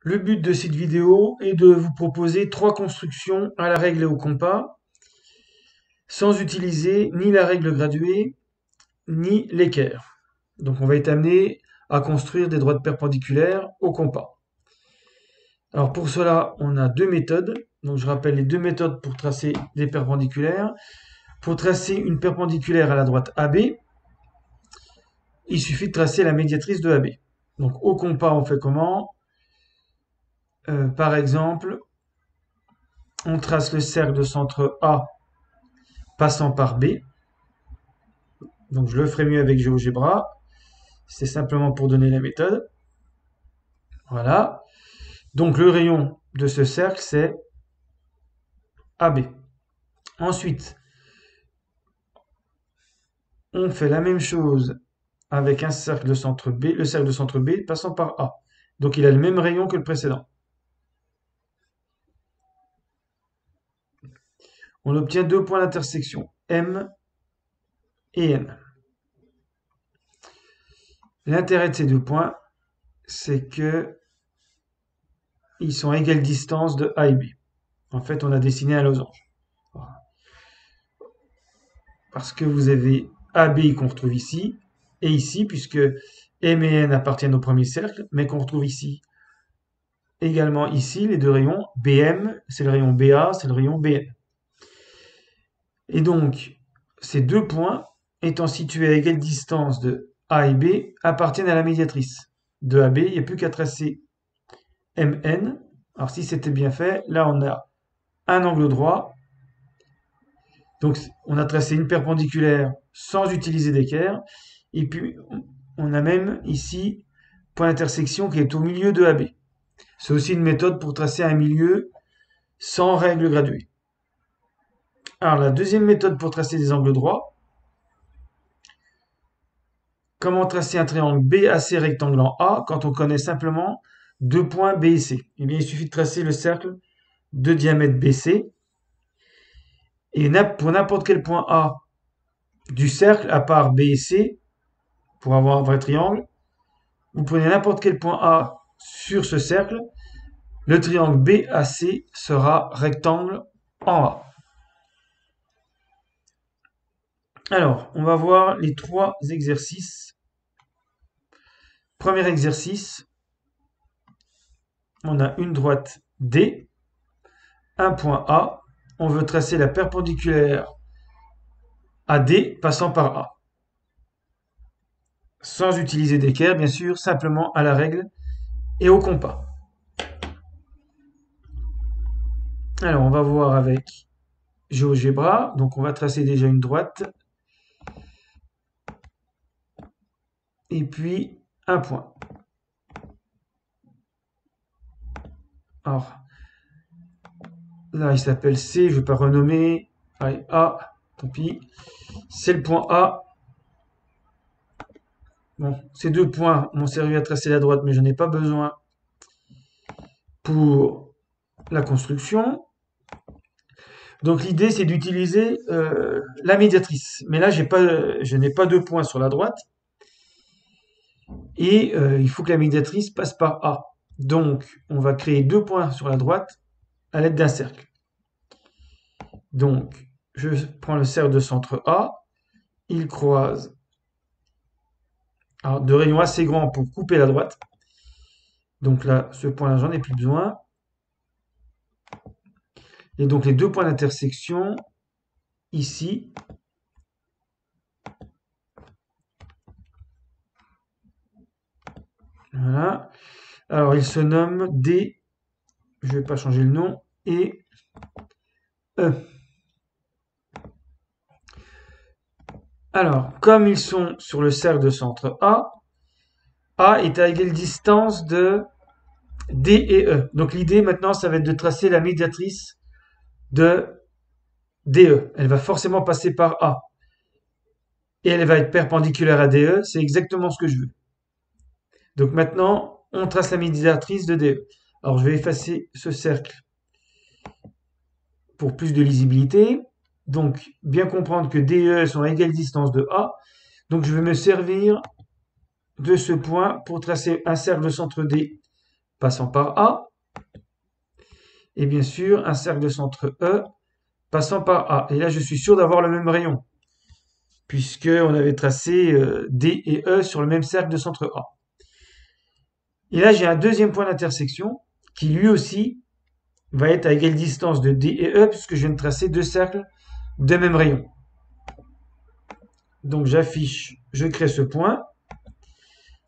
Le but de cette vidéo est de vous proposer 3 constructions à la règle et au compas, sans utiliser ni la règle graduée, ni l'équerre. Donc on va être amené à construire des droites perpendiculaires au compas. Alors pour cela, on a 2 méthodes. Donc je rappelle les 2 méthodes pour tracer des perpendiculaires. Pour tracer une perpendiculaire à la droite AB, il suffit de tracer la médiatrice de AB. Donc au compas, on fait comment? Par exemple, on trace le cercle de centre A passant par B. Donc je le ferai mieux avec GeoGebra. C'est simplement pour donner la méthode. Voilà. Donc le rayon de ce cercle, c'est AB. Ensuite, on fait la même chose avec un cercle de centre B, le cercle de centre B passant par A. Donc il a le même rayon que le précédent. On obtient 2 points d'intersection, M et N. L'intérêt de ces 2 points, c'est que ils sont à égale distance de A et B. En fait, on a dessiné un losange. Voilà. Parce que vous avez AB qu'on retrouve ici, et ici, puisque M et N appartiennent au premier cercle, mais qu'on retrouve ici. Également ici, les deux rayons, BM, c'est le rayon BA, c'est le rayon BN. Et donc, ces 2 points, étant situés à égale distance de A et B, appartiennent à la médiatrice. De AB, il n'y a plus qu'à tracer MN. Alors si c'était bien fait, là on a un angle droit. Donc on a tracé une perpendiculaire sans utiliser d'équerre. Et puis on a même ici point d'intersection qui est au milieu de AB. C'est aussi une méthode pour tracer un milieu sans règle graduée. Alors la deuxième méthode pour tracer des angles droits. Comment tracer un triangle BAC rectanglant A quand on connaît simplement 2 points B et C? Eh bien il suffit de tracer le cercle de diamètre BC. Et pour n'importe quel point A du cercle, à part B et C, pour avoir un vrai triangle, vous prenez n'importe quel point A sur ce cercle, le triangle BAC sera rectangle en A. Alors, on va voir les 3 exercices. Premier exercice, on a une droite D, un point A, on veut tracer la perpendiculaire à D passant par A. Sans utiliser d'équerre, bien sûr, simplement à la règle et au compas. Alors, on va voir avec GeoGebra. Donc, on va tracer déjà une droite. Et puis, un point. Alors, là, il s'appelle C. Je ne vais pas renommer. Allez, A. Tant pis. C'est le point A. Bon, ces 2 points m'ont servi à tracer la droite, mais je n'en ai pas besoin pour la construction. Donc l'idée, c'est d'utiliser la médiatrice. Mais là, je n'ai pas 2 points sur la droite. Et il faut que la médiatrice passe par A. Donc, on va créer 2 points sur la droite à l'aide d'un cercle. Donc, je prends le cercle de centre A. Il croise de rayons assez grands pour couper la droite. Donc là, ce point-là, j'en ai plus besoin. Et donc, les 2 points d'intersection, ici, voilà. Alors, il se nomme D, je ne vais pas changer le nom, et E. Alors, comme ils sont sur le cercle de centre A, A est à égale distance de D et E. Donc l'idée maintenant, ça va être de tracer la médiatrice de DE. Elle va forcément passer par A. Et elle va être perpendiculaire à DE. C'est exactement ce que je veux. Donc maintenant, on trace la médiatrice de DE. Alors je vais effacer ce cercle pour plus de lisibilité. Donc bien comprendre que DE sont à égale distance de A. Donc je vais me servir de ce point pour tracer un cercle de centre D passant par A. Et bien sûr, un cercle de centre E passant par A. Et là, je suis sûr d'avoir le même rayon, puisqu'on avait tracé D et E sur le même cercle de centre A. Et là, j'ai un deuxième point d'intersection qui lui aussi va être à égale distance de D et E, puisque je viens de tracer deux cercles de même rayon. Donc j'affiche, je crée ce point.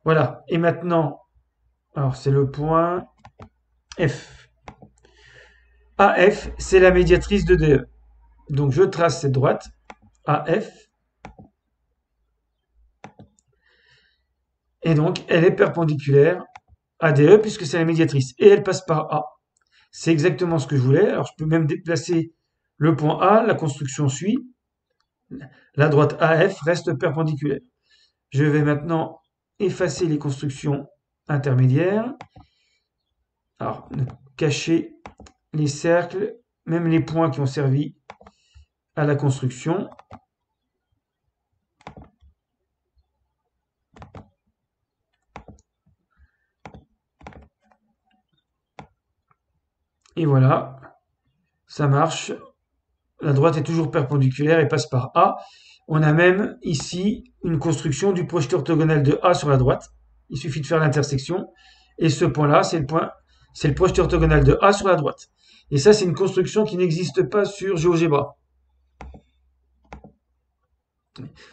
Voilà. Et maintenant, alors c'est le point F. AF, c'est la médiatrice de DE. Donc je trace cette droite, AF. Et donc elle est perpendiculaire à DE puisque c'est la médiatrice. Et elle passe par A. C'est exactement ce que je voulais. Alors je peux même déplacer le point A, la construction suit. La droite AF reste perpendiculaire. Je vais maintenant effacer les constructions intermédiaires. Alors, cacher les cercles, même les points qui ont servi à la construction. Et voilà, ça marche. La droite est toujours perpendiculaire et passe par A. On a même ici une construction du projeté orthogonal de A sur la droite. Il suffit de faire l'intersection. Et ce point-là, c'est le projeté orthogonal de A sur la droite. Et ça, c'est une construction qui n'existe pas sur GeoGebra.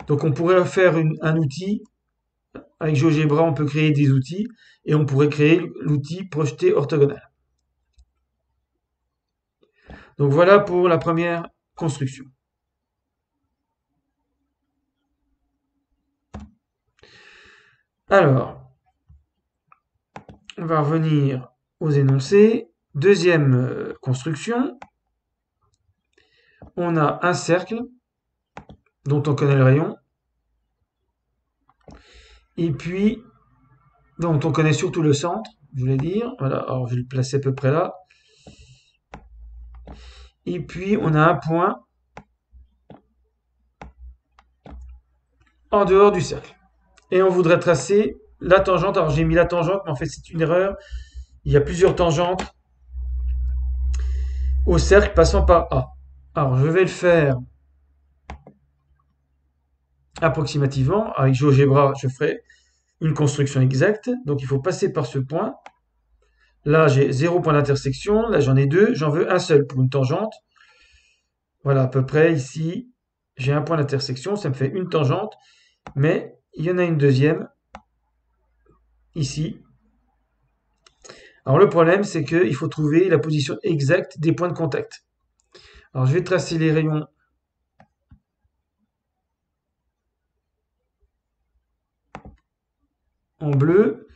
Donc on pourrait faire un outil. Avec GeoGebra, on peut créer des outils. Et on pourrait créer l'outil projeté orthogonal. Donc voilà pour la première construction. Alors, on va revenir aux énoncés. Deuxième construction. On a un cercle dont on connaît le rayon. Et puis, dont on connaît surtout le centre, je voulais dire. Voilà, alors je vais le placer à peu près là. Et puis, on a un point en dehors du cercle. Et on voudrait tracer la tangente. Alors, j'ai mis la tangente, mais en fait, c'est une erreur. Il y a plusieurs tangentes au cercle passant par A. Alors, je vais le faire approximativement. Avec GeoGebra, je ferai une construction exacte. Donc, il faut passer par ce point. Là, j'ai 0 point d'intersection. Là, j'en ai 2. J'en veux un seul pour une tangente. Voilà, à peu près ici, j'ai un point d'intersection. Ça me fait une tangente. Mais il y en a une deuxième ici. Alors, le problème, c'est qu'il faut trouver la position exacte des points de contact. Alors, je vais tracer les rayons en bleu.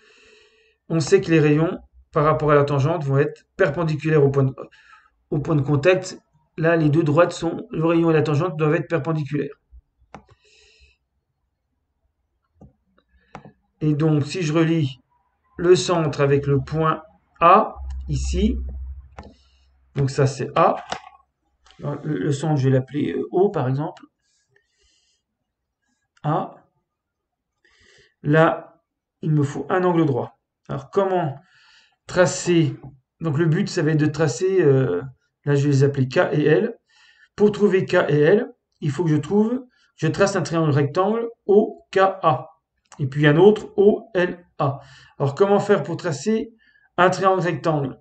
On sait que les rayons, par rapport à la tangente, vont être perpendiculaires au point de contact. Là, les deux droites sont, le rayon et la tangente doivent être perpendiculaires. Et donc, si je relie le centre avec le point A, ici, donc ça c'est A. Le centre, je vais l'appeler O par exemple. A. Là, il me faut un angle droit. Alors, comment tracer? Donc, le but, ça va être de tracer, là, je vais les appeler K et L. Pour trouver K et L, il faut que je trace un triangle rectangle OKA. Et puis un autre OLA. Alors, comment faire pour tracer un triangle rectangle?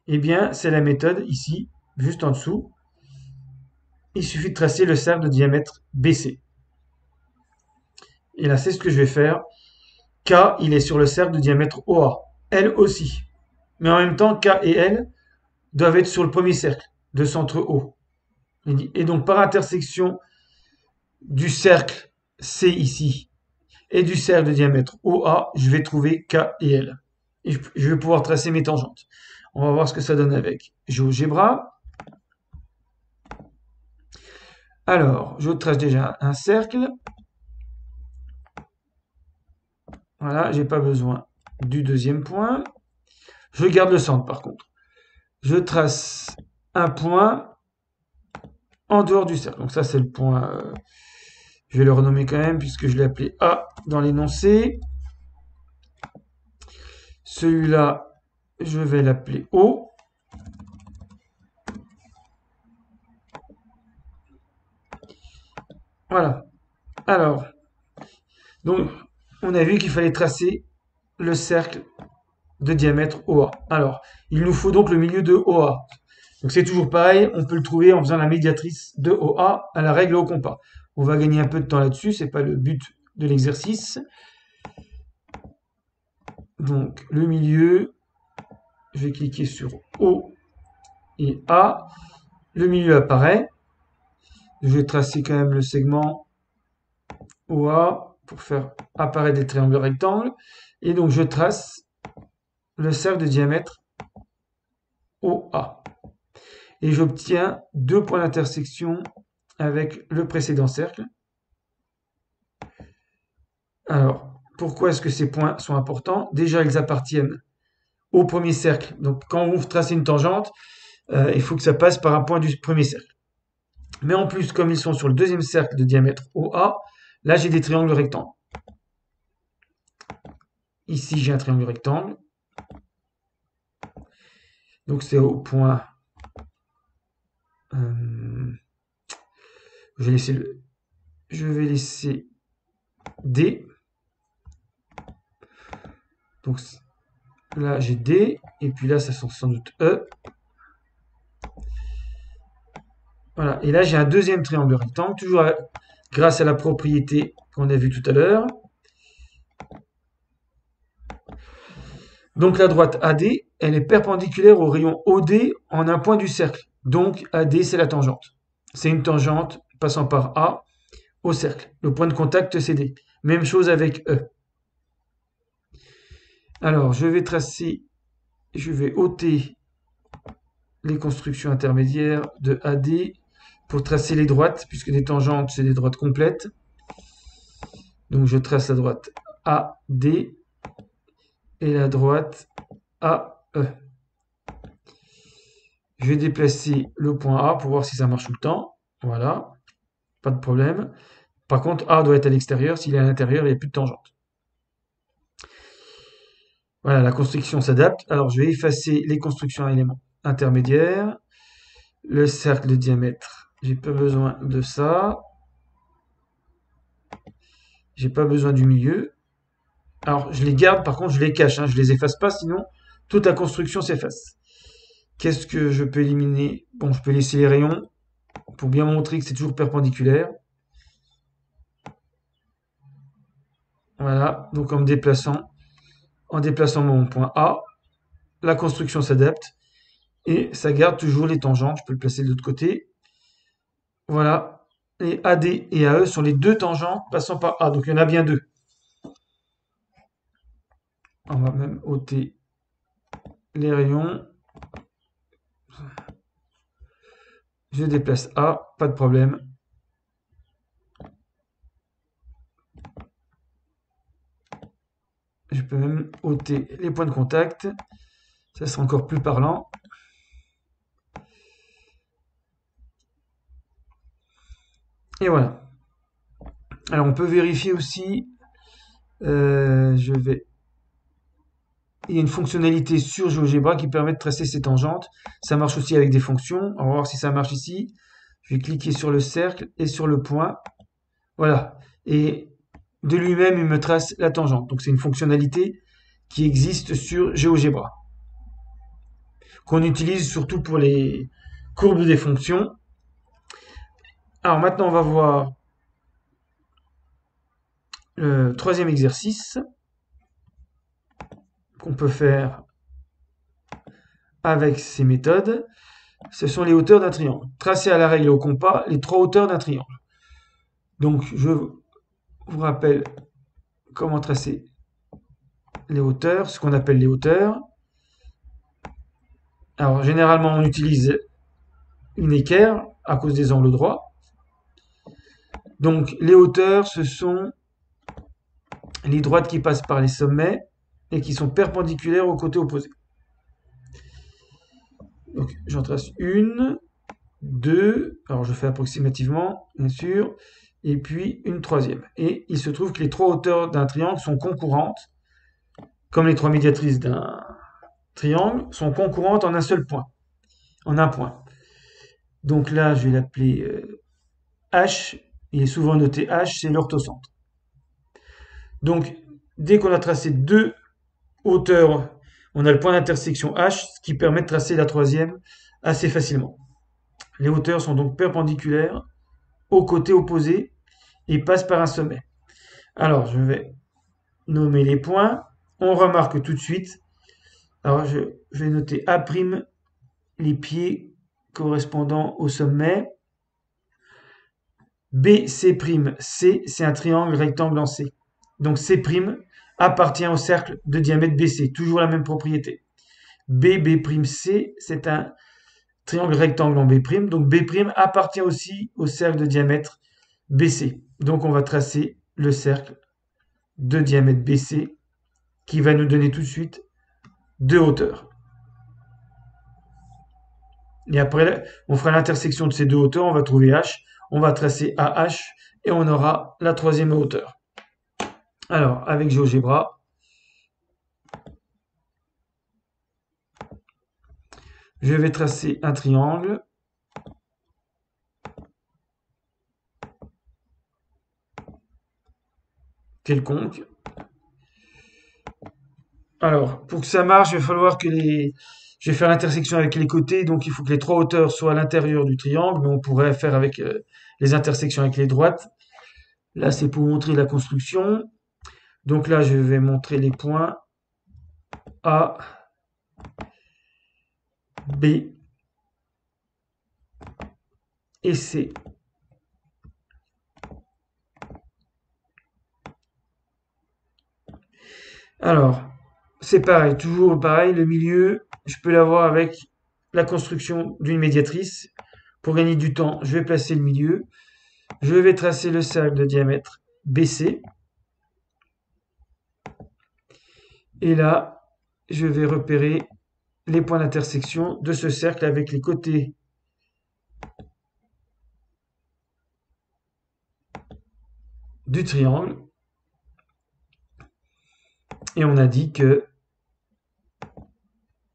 Eh bien, c'est la méthode ici, juste en dessous. Il suffit de tracer le cercle de diamètre BC. Et là, c'est ce que je vais faire. K, il est sur le cercle de diamètre OA. L aussi. Mais en même temps, K et L doivent être sur le premier cercle de centre O. Et donc, par intersection du cercle C ici et du cercle de diamètre OA, je vais trouver K et L. Et je vais pouvoir tracer mes tangentes. On va voir ce que ça donne avec GeoGebra. Alors, je trace déjà un cercle. Voilà, j'ai pas besoin du deuxième point. Je garde le centre par contre. Je trace un point en dehors du cercle. Donc ça, c'est le point... je vais le renommer quand même puisque je l'ai appelé A dans l'énoncé. Celui-là, je vais l'appeler O. Voilà. Alors, donc, on a vu qu'il fallait tracer le cercle de diamètre OA. Alors, il nous faut donc le milieu de OA. Donc c'est toujours pareil, on peut le trouver en faisant la médiatrice de OA à la règle au compas. On va gagner un peu de temps là-dessus, c'est pas le but de l'exercice. Donc le milieu, je vais cliquer sur O et A. Le milieu apparaît. Je vais tracer quand même le segment OA pour faire apparaître des triangles rectangles. Et donc je trace le cercle de diamètre OA. Et j'obtiens deux points d'intersection avec le précédent cercle. Alors, pourquoi est-ce que ces points sont importants? Déjà, ils appartiennent au premier cercle. Donc, quand vous tracez une tangente, il faut que ça passe par un point du premier cercle. Mais en plus, comme ils sont sur le deuxième cercle de diamètre OA, là, j'ai des triangles rectangles. Ici, j'ai un triangle rectangle. Donc, c'est au point... je vais laisser D. Donc, là, j'ai D. Et puis là, ça sent sans doute E. Voilà. Et là, j'ai un deuxième triangle rectangle, toujours grâce à la propriété qu'on a vue tout à l'heure. Donc la droite AD, elle est perpendiculaire au rayon OD en un point du cercle. Donc AD, c'est la tangente. C'est une tangente passant par A au cercle. Le point de contact, c'est D. Même chose avec E. Alors, je vais ôter les constructions intermédiaires de AD pour tracer les droites, puisque des tangentes, c'est des droites complètes. Donc je trace la droite AD et la droite AE. Je vais déplacer le point A pour voir si ça marche tout le temps. Voilà, pas de problème. Par contre, A doit être à l'extérieur. S'il est à l'intérieur, il n'y a plus de tangente. Voilà, la construction s'adapte. Alors, je vais effacer les constructions à éléments intermédiaires. Le cercle de diamètre, j'ai pas besoin de ça. J'ai pas besoin du milieu. Alors, je les garde, par contre, je les cache. Je les efface pas, sinon toute la construction s'efface. Qu'est-ce que je peux éliminer? Bon, je peux laisser les rayons pour bien montrer que c'est toujours perpendiculaire. Voilà, donc en déplaçant mon point A, la construction s'adapte et ça garde toujours les tangentes. Je peux le placer de l'autre côté. Voilà, et AD et AE sont les deux tangentes passant par A, donc il y en a bien deux. On va même ôter les rayons. Je déplace A, pas de problème. Je peux même ôter les points de contact. Ça sera encore plus parlant. Et voilà. Alors on peut vérifier aussi. Il y a une fonctionnalité sur GeoGebra qui permet de tracer ces tangentes. Ça marche aussi avec des fonctions. On va voir si ça marche ici. Je vais cliquer sur le cercle et sur le point. Voilà. Et de lui-même, il me trace la tangente. Donc c'est une fonctionnalité qui existe sur GeoGebra, qu'on utilise surtout pour les courbes des fonctions. Alors maintenant, on va voir le troisième exercice qu'on peut faire avec ces méthodes. Ce sont les hauteurs d'un triangle. Tracer à la règle et au compas les trois hauteurs d'un triangle. Donc je vous rappelle comment tracer les hauteurs, ce qu'on appelle les hauteurs. Alors généralement on utilise une équerre à cause des angles droits. Donc les hauteurs, ce sont les droites qui passent par les sommets et qui sont perpendiculaires aux côtés opposés. Donc j'en trace une, deux, alors je fais approximativement, bien sûr, et puis une troisième. Et il se trouve que les trois hauteurs d'un triangle sont concurrentes. comme les trois médiatrices d'un triangle, sont concurrentes en un seul point, en un point. Donc là, je vais l'appeler H. Il est souvent noté H, c'est l'orthocentre. Donc, dès qu'on a tracé deux hauteurs, on a le point d'intersection H, ce qui permet de tracer la troisième assez facilement. Les hauteurs sont donc perpendiculaires aux côtés opposés et passent par un sommet. Alors, je vais nommer les points. On remarque tout de suite. Alors, je vais noter A', les pieds correspondant au sommet. BC', C, c'est un triangle rectangle en C. Donc C' appartient au cercle de diamètre BC, toujours la même propriété. BC, c'est un triangle rectangle en B', donc B' appartient aussi au cercle de diamètre BC. Donc on va tracer le cercle de diamètre BC qui va nous donner tout de suite deux hauteurs. Et après, on fera l'intersection de ces deux hauteurs, on va trouver H, on va tracer AH et on aura la troisième hauteur. Alors, avec GeoGebra, je vais tracer un triangle. Quelconque. Alors, pour que ça marche, il va falloir que je vais faire l'intersection avec les côtés, donc il faut que les trois hauteurs soient à l'intérieur du triangle, mais on pourrait faire avec les intersections avec les droites. Là, c'est pour montrer la construction. Donc là, je vais montrer les points A, B et C. Alors, c'est pareil, toujours pareil, le milieu, je peux l'avoir avec la construction d'une médiatrice. Pour gagner du temps, je vais placer le milieu. Je vais tracer le cercle de diamètre BC. Et là, je vais repérer les points d'intersection de ce cercle avec les côtés du triangle. Et on a dit que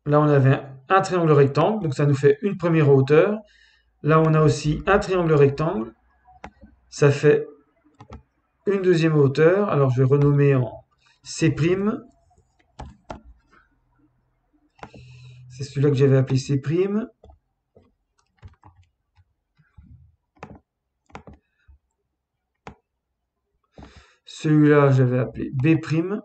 là, on avait un triangle rectangle, donc ça nous fait une première hauteur. Là, on a aussi un triangle rectangle, ça fait une deuxième hauteur. Alors, je vais renommer en C'. C'est celui-là que j'avais appelé C'. Celui-là, j'avais appelé B'.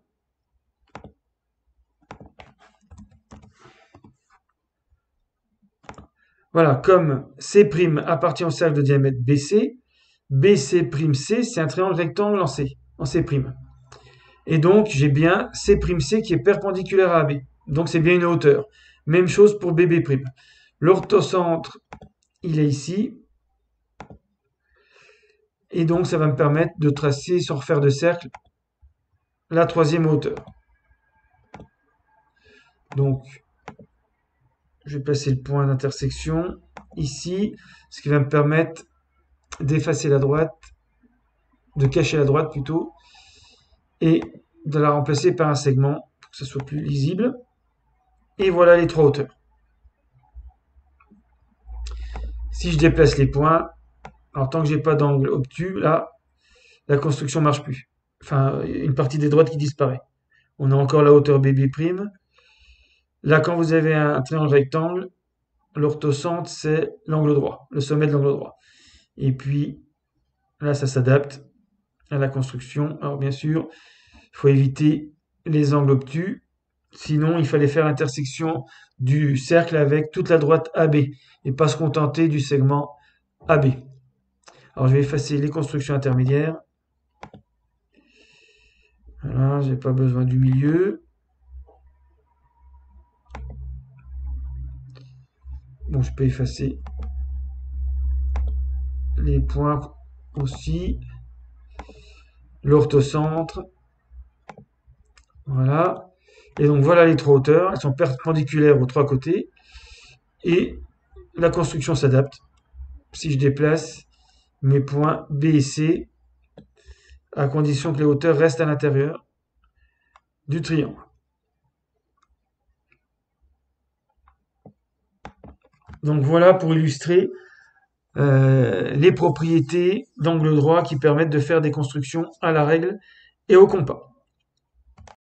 Voilà, comme C' appartient au cercle de diamètre BC, BC', c'est un triangle rectangle en C'. Et donc, j'ai bien C', qui est perpendiculaire à AB. Donc, c'est bien une hauteur. Même chose pour BB'. L'orthocentre, il est ici. Et donc, ça va me permettre de tracer, sans refaire de cercle, la troisième hauteur. Donc, je vais placer le point d'intersection ici, ce qui va me permettre d'effacer la droite, de cacher la droite plutôt, et de la remplacer par un segment pour que ça soit plus lisible. Et voilà les trois hauteurs. Si je déplace les points, alors tant que j'ai pas d'angle obtus, là, la construction marche plus. Enfin, une partie des droites qui disparaît. On a encore la hauteur BB'. Là, quand vous avez un triangle rectangle, l'orthocentre, c'est l'angle droit, le sommet de l'angle droit. Et puis, là, ça s'adapte à la construction. Alors, bien sûr, il faut éviter les angles obtus. Sinon, il fallait faire l'intersection du cercle avec toute la droite AB et pas se contenter du segment AB. Alors, je vais effacer les constructions intermédiaires. Voilà, j'ai pas besoin du milieu. Bon, je peux effacer les points aussi. L'orthocentre. Voilà. Et donc voilà les trois hauteurs. Elles sont perpendiculaires aux trois côtés. Et la construction s'adapte. Si je déplace mes points B et C, à condition que les hauteurs restent à l'intérieur du triangle. Donc voilà pour illustrer les propriétés d'angle droit qui permettent de faire des constructions à la règle et au compas.